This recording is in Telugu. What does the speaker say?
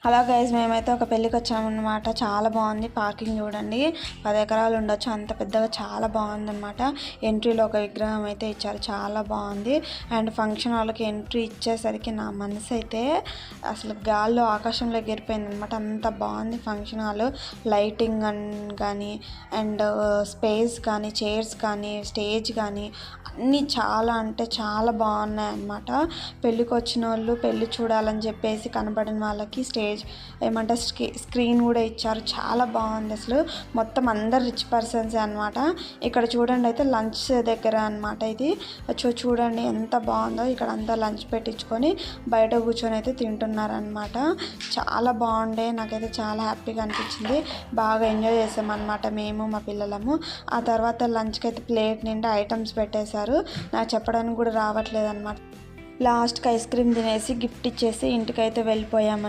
అలా గైస్ మేమైతే ఒక పెళ్ళికి వచ్చామన్నమాట. చాలా బాగుంది. పార్కింగ్ చూడండి, 10 ఎకరాలు ఉండొచ్చు, అంత పెద్దగా చాలా బాగుందన్నమాట. ఎంట్రీలో ఒక విగ్రహం అయితే ఇచ్చారు, చాలా బాగుంది. అండ్ ఫంక్షన్ హాల్కి ఎంట్రీ ఇచ్చేసరికి నా మనసు అయితే అసలు గాల్లో ఆకాశంలో ఎగిరిపోయింది అనమాట. అంత బాగుంది ఫంక్షన్ హాల్. లైటింగ్ కానీ అండ్ స్పేస్ కానీ, చైర్స్ కానీ, స్టేజ్ కానీ అన్నీ చాలా అంటే చాలా బాగున్నాయి అన్నమాట. పెళ్ళికి వచ్చిన వాళ్ళు పెళ్ళి చూడాలని చెప్పేసి కనబడిన వాళ్ళకి ఏమంటే స్క్రీన్ కూడా ఇచ్చారు. చాలా బాగుంది అసలు. మొత్తం అందరు రిచ్ పర్సన్స్ అనమాట. ఇక్కడ చూడండి అయితే లంచ్ దగ్గర అనమాట ఇది. చూడండి ఎంత బాగుందో. ఇక్కడ అంతా లంచ్ పెట్టించుకొని బయట కూర్చొని అయితే తింటున్నారనమాట. చాలా బాగుండే, నాకైతే చాలా హ్యాపీగా అనిపించింది. బాగా ఎంజాయ్ చేసామన్నమాట మేము మా పిల్లలము. ఆ తర్వాత లంచ్కి అయితే ప్లేట్ నిండా ఐటమ్స్ పెట్టేశారు. నాకు చెప్పడానికి కూడా రావట్లేదు అనమాట. లాస్ట్కి ఐస్ క్రీమ్ తినేసి గిఫ్ట్ ఇచ్చేసి ఇంటికైతే వెళ్ళిపోయామన్నమాట.